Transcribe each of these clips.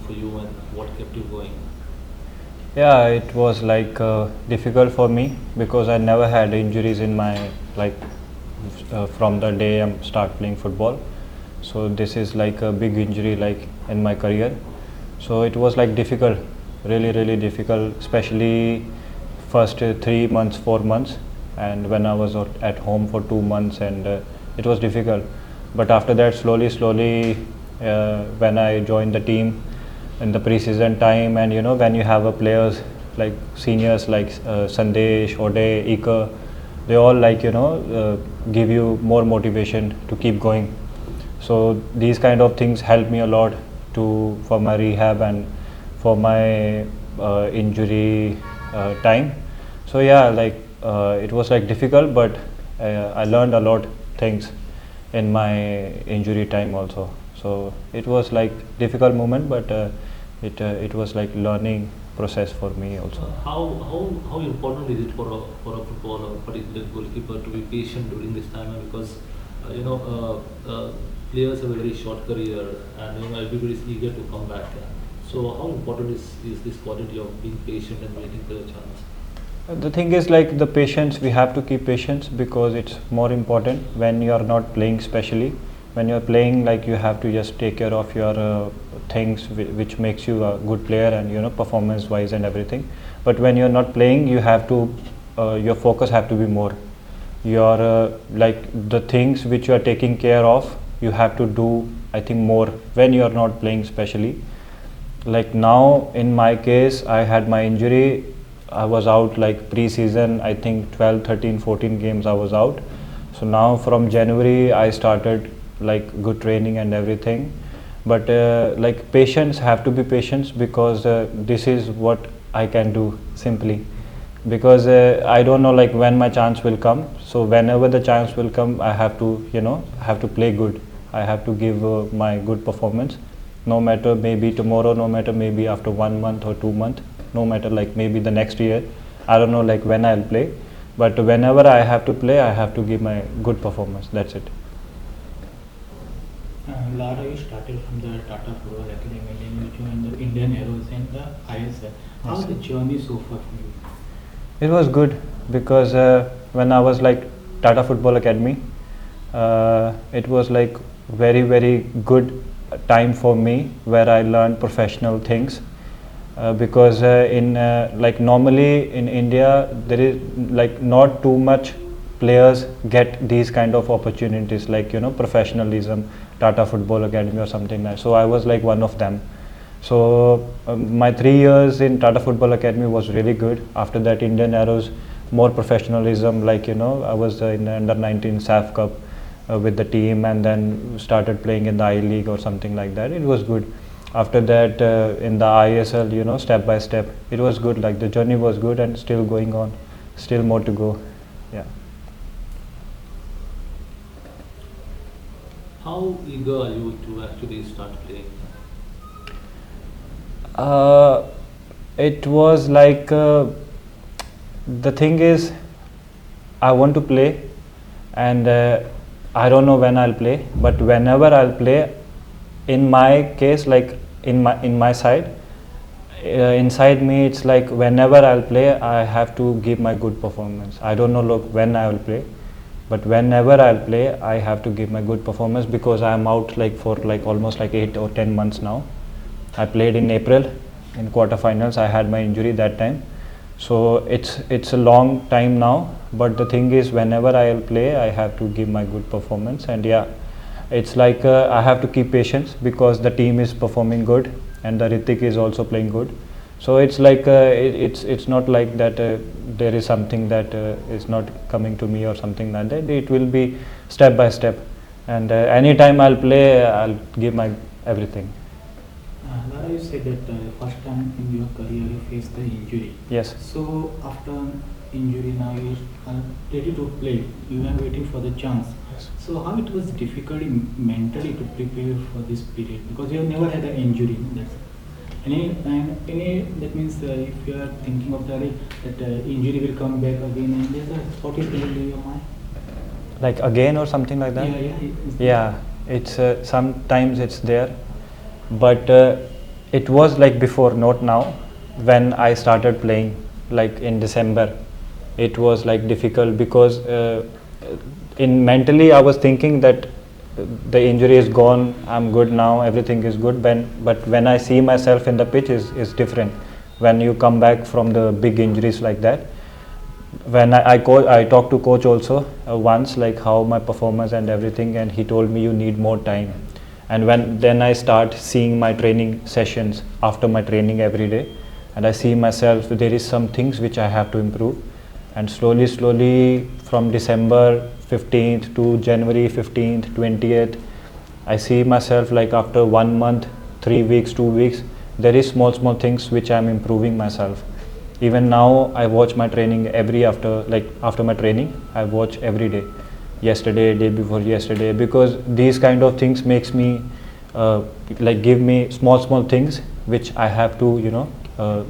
for you, and what kept you going? Yeah, it was like difficult for me because I never had injuries in my like from the day I'm start playing football. So this is like a big injury like in my career. So it was like difficult, really difficult, especially first 3 months, 4 months, and when I was at home for 2 months, and it was difficult. But after that, slowly, when I joined the team in the preseason time, and when you have a players like seniors like Sandesh, Ode, Ika, they all like give you more motivation to keep going. So these kind of things help me a lot to for my rehab and for my injury time. So yeah, like it was like difficult, but I learned a lot things in my injury time also. So it was like difficult moment, but it was like learning process for me also. How important is it for a footballer, particularly goalkeeper, to be patient during this time? Because you know players have a very short career, and everybody is eager to come back. So how important is this quality of being patient and waiting for your chance? The thing is like the patience, we have to keep patience because it's more important when you are not playing, especially when you're playing, like you have to just take care of your things which makes you a good player, and performance wise and everything. But when you're not playing, you have to your focus have to be more. Your like the things which you are taking care of, you have to do, I think, more when you are not playing, especially like now in my case I had my injury. I was out like pre-season, I think 12, 13, 14 games I was out. So now from January I started like good training and everything. But like patience, have to be patient because this is what I can do simply. Because I don't know like when my chance will come. So whenever the chance will come, I have to, have to play good. I have to give my good performance, no matter maybe tomorrow, no matter maybe after 1 month or 2 months, no matter like maybe the next year. I don't know like when I'll play, but whenever I have to play, I have to give my good performance. That's it. Lara, you started from the Tata Football Academy, then you joined the Indian Arrows and the ISL. How's the journey so far for you? It was good because when I was like Tata Football Academy, it was like very good time for me where I learned professional things. Because in like normally in India there is like not too much players get these kind of opportunities like professionalism, Tata Football Academy or something like. So I was like one of them. So my 3 years in Tata Football Academy was really good. After that, Indian Arrows, more professionalism. Like I was in the under 19 SAF Cup with the team, and then started playing in the I League or something like that. It was good. After that, in the ISL, step by step, it was good. Like the journey was good and still going on, still more to go. Yeah. How eager are you to actually start playing? It was like the thing is, I want to play, and I don't know when I'll play, but whenever I'll play, in my case, like in my side, inside me, it's like whenever I'll play, I have to give my good performance. I don't know look when I will play, but whenever I'll play, I have to give my good performance because I'm out like for like almost like 8 or 10 months now. I played in April in quarterfinals. I had my injury that time, so it's a long time now. But the thing is, whenever I'll play, I have to give my good performance, and yeah, it's like I have to keep patience because the team is performing good, and the Ritik is also playing good. So it's like it's not like that there is something that is not coming to me or something like that. It will be step by step, and anytime I'll play, I'll give my everything. Lara, you said that first time in your career you faced the injury. Yes. So after injury now you are ready to play. You are waiting for the chance. Yes. So how it was difficult mentally to prepare for this period because you have never had an injury. That's any that means if you are thinking of that injury will come back again, and there's a thought is going in your mind. Like again or something like that. Yeah. Yeah, it's sometimes it's there, but It was like before, not now. When I started playing, like in December, it was like difficult because in mentally I was thinking that the injury is gone, I'm good now, everything is good. But when I see myself in the pitch is different. When you come back from the big injuries like that, when I talked to coach also once, like how my performance and everything, and he told me you need more time. And then I start seeing my training sessions after my training every day, and I see myself there is some things which I have to improve, and slowly from December 15th to January 15th, 20th, I see myself like after 1 month, 3 weeks, 2 weeks, there is small things which I am improving myself. Even now I watch my training after my training, I watch every day. Yesterday, day before yesterday, because these kind of things makes me give me small things which I have to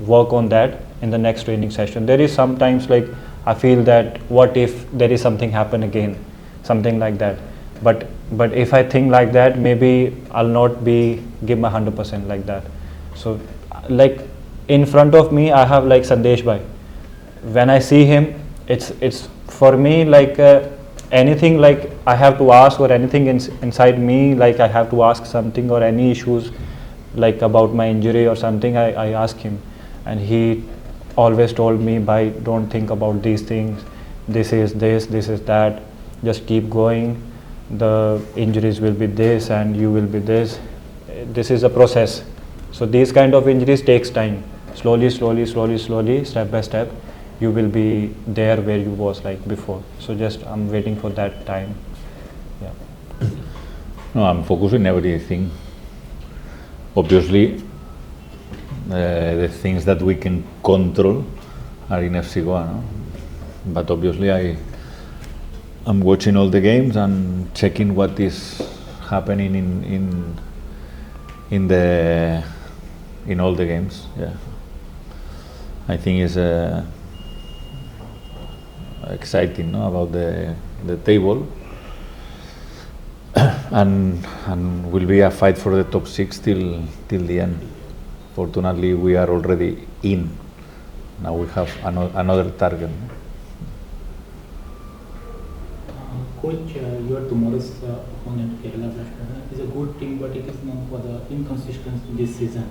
work on that in the next training session. There is sometimes like I feel that what if there is something happen again, something like that. But if I think like that, maybe I'll not give my 100% like that. So like in front of me I have like Sandesh Bhai. When I see him, it's for me like anything like I have to ask or anything inside me, like I have to ask something or any issues like about my injury or something, I ask him, and he always told me, "Bhai, don't think about these things, this is that, just keep going, the injuries will be this and you will be this is a process." So these kind of injuries takes time. Slowly, step by step, you will be there where you was like before. So just I'm waiting for that time. Yeah. No, I'm focusing everything. Obviously, the things that we can control are in FC Goa, no? But obviously I'm watching all the games and checking what is happening in all the games. Yeah, I think it's exciting, no, about the table, and will be a fight for the top 6 till the end. Fortunately, we are already in. Now we have another target. Coach, your tomorrow's opponent, Kerala Blasters, is a good team, but it is known for the inconsistency this season.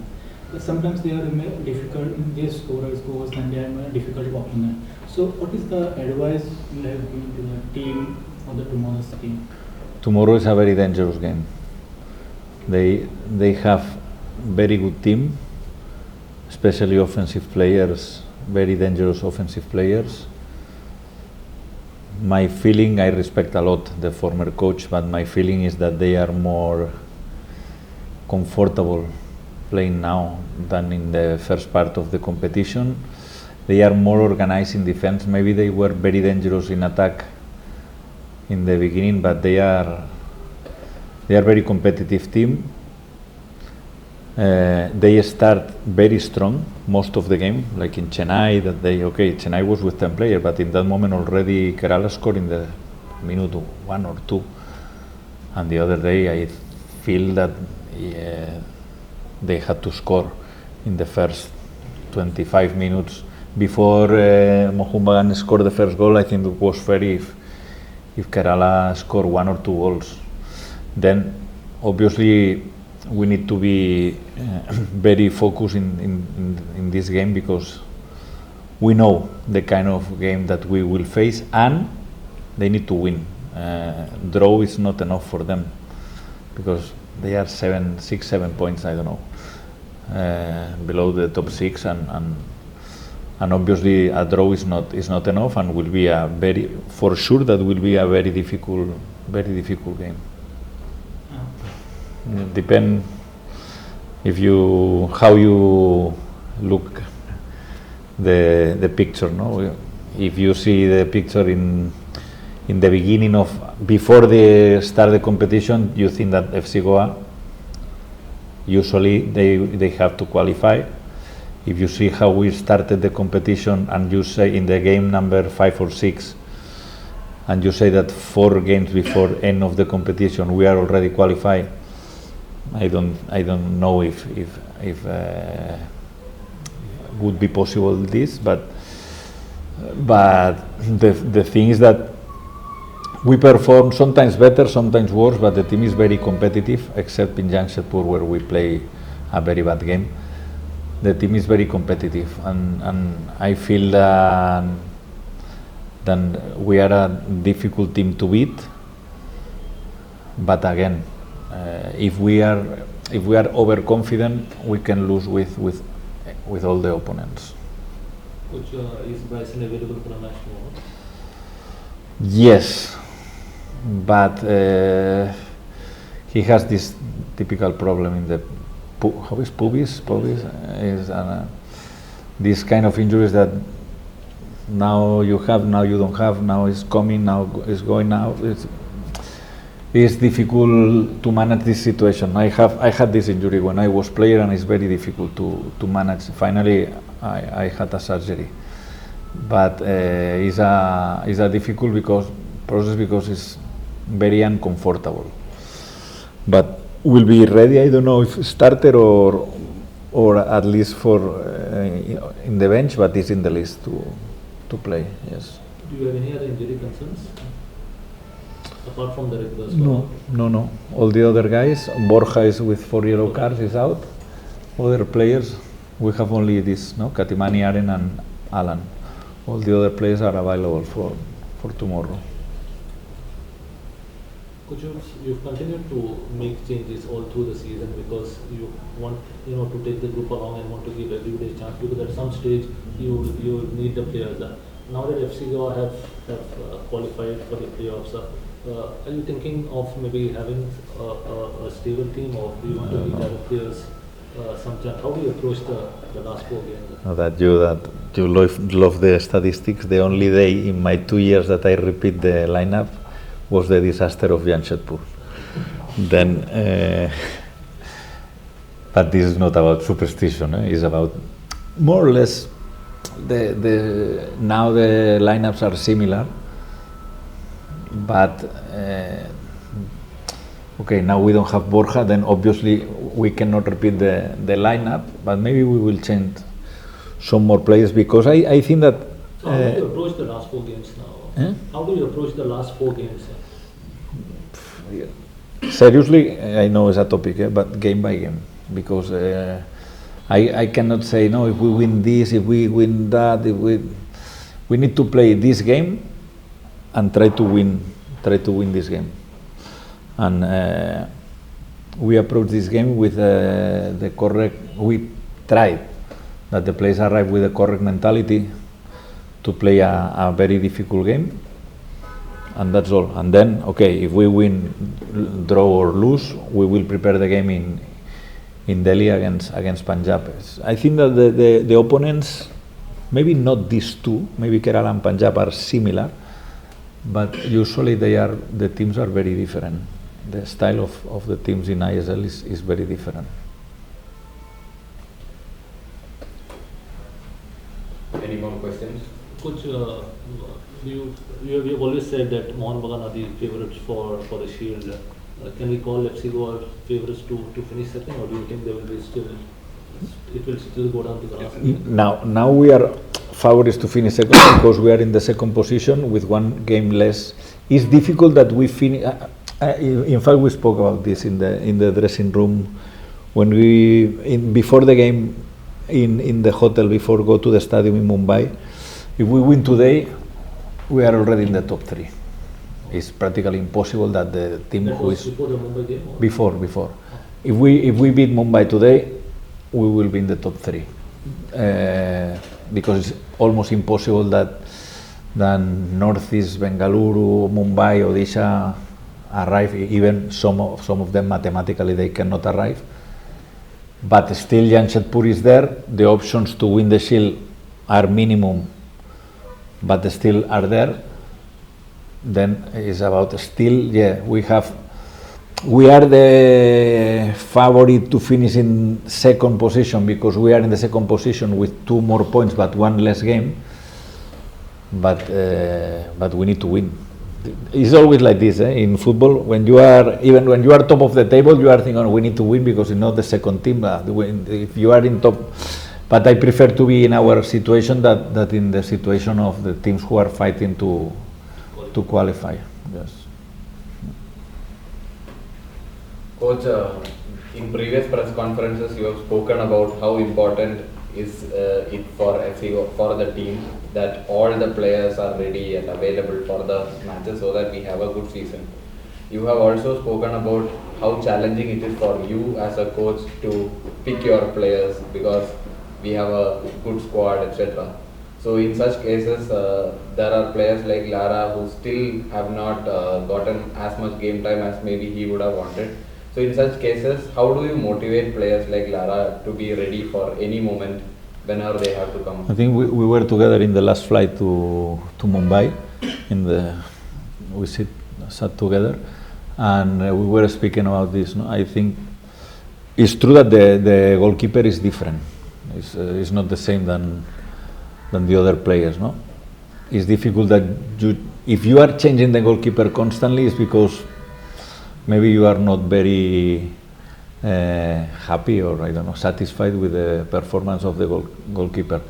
But sometimes they are difficult in their scores and they are a difficult opponent. So what is the advice you have given to the team or the tomorrow's team? Tomorrow is a very dangerous game. They have very good team, especially offensive players, very dangerous offensive players. My feeling, I respect a lot the former coach, but my feeling is that they are more comfortable playing now than in the first part of the competition. They are more organized in defense. Maybe they were very dangerous in attack in the beginning, but they are very competitive team. They start very strong most of the game, like in Chennai, Chennai was with 10 players, but in that moment already Kerala scored in the minute 1 or 2. And the other day I feel that they had to score in the first 25 minutes. Before Mohun Bagan scored the first goal, I think it was fair if Kerala scored 1 or 2 goals. Then obviously we need to be very focused in this game, because we know the kind of game that we will face and they need to win. Draw is not enough for them, because they are 6-7 points, I don't know, below the top 6, and obviously a draw is not enough, and will be for sure that will be a very difficult game. Depend how you look the picture, no? If you see the picture in the beginning before they start the competition, you think that FC Goa usually they have to qualify. If you see how we started the competition and you say in the game number 5 or 6, and you say that 4 games before end of the competition we are already qualified, I don't know if would be possible this, but the thing is that we perform sometimes better, sometimes worse, but the team is very competitive, except in Jamshedpur where we play a very bad game. The team is very competitive, and I feel that we are a difficult team to beat. But again, if we are overconfident, we can lose with all the opponents. Coach, is Bryson available for a match tomorrow? Yes, but he has this typical problem in the how is pubis? Pubis is this kind of injuries that now you have, now you don't have, now it's coming, now it's going. Now it's difficult to manage this situation. I had this injury when I was player, and it's very difficult to manage. Finally, I had a surgery, but it's a difficult process because it's very uncomfortable. But will be ready. I don't know if starter or at least for in the bench, but it's in the list to play. Yes. Do you have any other injury concerns apart from the regulars? No. All the other guys. Borja is with 4 yellow cards. Is out. Other players, we have only this. No, Katimani, Aren, and Alan. All the other players are available for tomorrow. Coach, you've continued to make changes all through the season because you want to take the group along and want to give everybody a chance, because at some stage you need the players. Now that FC Goa have qualified for the playoffs, are you thinking of maybe having a stable team, or do you want to give other players some chance? How do you approach the last 4 games? That you love the statistics. The only day in my 2 years that I repeat the lineup was the disaster of Jamshedpur. Then, but this is not about superstition. It's about more or less now the lineups are similar, but okay, now we don't have Borja, then obviously we cannot repeat the lineup, but maybe we will change some more players, because I think that. So how do you approach the last 4 games now? How do you approach the last 4 games? Seriously, I know it's a topic, but game by game, because I cannot say no. If we win this, if we win that, we need to play this game and try to win this game. And we approach this game with the correct. We tried that the players arrive with the correct mentality to play a very difficult game. And that's all. And then, okay, if we win, draw or lose, we will prepare the game in Delhi against Punjab. I think that the opponents, maybe not these two, maybe Kerala and Punjab are similar, but usually the teams are very different. The style of the teams in ISL is very different. Any more questions? Coach, you have always said that Mohun Bagan are the favourites for the Shield. Can we call FC Goa favourites to finish second, or do you think it will still go down to the last? Now we are favourites to finish second because we are in the second position with 1 game less. It's difficult that we finish. In fact, we spoke about this in the dressing room when before the game in the hotel, before go to the stadium in Mumbai. If we win today, we are already in the top 3. It's practically impossible that the team who is before the Mumbai game. Before. If we beat Mumbai today, we will be in the top 3. Because it's almost impossible that Northeast, Bengaluru, Mumbai, Odisha arrive. Even some of them mathematically they cannot arrive. But still, Jamshedpur is there. The options to win the Shield are minimum, but still are there. Then it's about still, we are the favorite to finish in second position, because we are in the second position with 2 more points but 1 less game. But we need to win. it's always like this in football. When you are even when you are top of the table, you are thinking, oh, we need to win because it's not the second team. If you are in top, but I prefer to be in our situation that in the situation of the teams who are fighting to qualify. Yes. Coach, in previous press conferences, you have spoken about how important is it for FC, for the team, that all the players are ready and available for the matches so that we have a good season. You have also spoken about how challenging it is for you as a coach to pick your players because we have a good squad, etc. So in such cases, there are players like Lara who still have not gotten as much game time as maybe he would have wanted. So in such cases, how do you motivate players like Lara to be ready for any moment whenever they have to come? I think we were together in the last flight to Mumbai. We sat together, and we were speaking about this. No? I think it's true that the goalkeeper is different. It's not the same than the other players. No, it's difficult that if you are changing the goalkeeper constantly, it's because maybe you are not very happy or I don't know satisfied with the performance of the goalkeeper.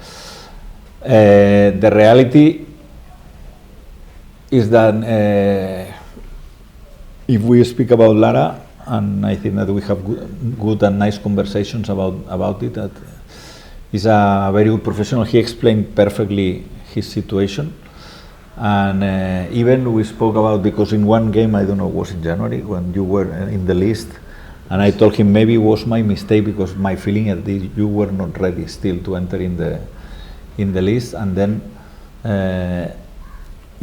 The reality is that if we speak about Lara, and I think that we have good and nice conversations about it, that he's a very good professional. He explained perfectly his situation. And even we spoke about, because in one game, I don't know, it was in January when you were in the list, and I told him maybe it was my mistake because my feeling is that you were not ready still to enter in the list. And then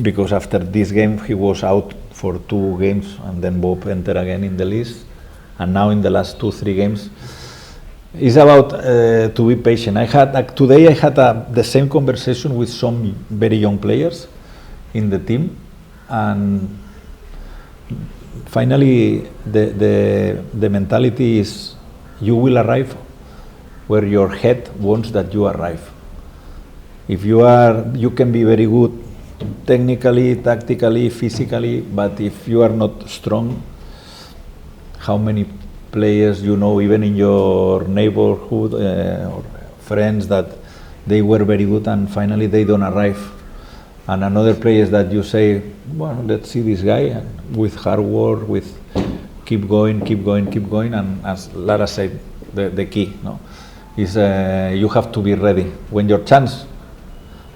because after this game he was out for 2 games, and then Bob entered again in the list, and now in the last 2-3 games. It's about to be patient. Today I had the same conversation with some very young players in the team, and finally the mentality is you will arrive where your head wants that you arrive. If you can be very good technically, tactically, physically, but if you are not strong, how many players you know, even in your neighborhood or friends, that they were very good and finally they don't arrive? And another players that you say, well, let's see this guy, and with hard work, with keep going, and as Lara said, the key is you have to be ready when your chance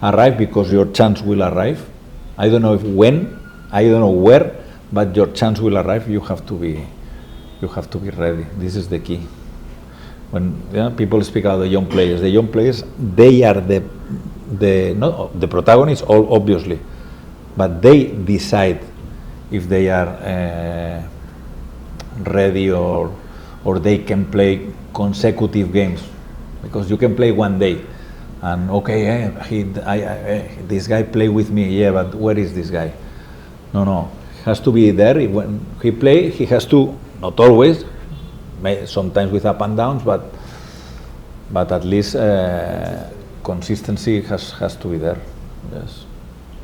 arrive, because your chance will arrive. I don't know when, I don't know where, but your chance will arrive. You have to be ready. This is the key. When people speak about the young players, they are the protagonists, all obviously, but they decide if they are ready or they can play consecutive games, because you can play one day and okay, this guy play with me, but where is this guy? No, he has to be there. When he play, he has to, not always, sometimes with up and downs, but at least consistency has to be there. Yes.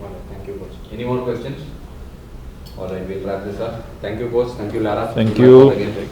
All right, thank you, coach. Any more questions? All right, we'll wrap this up. Thank you, coach. Thank you, Lara. Thank Good you. luck again.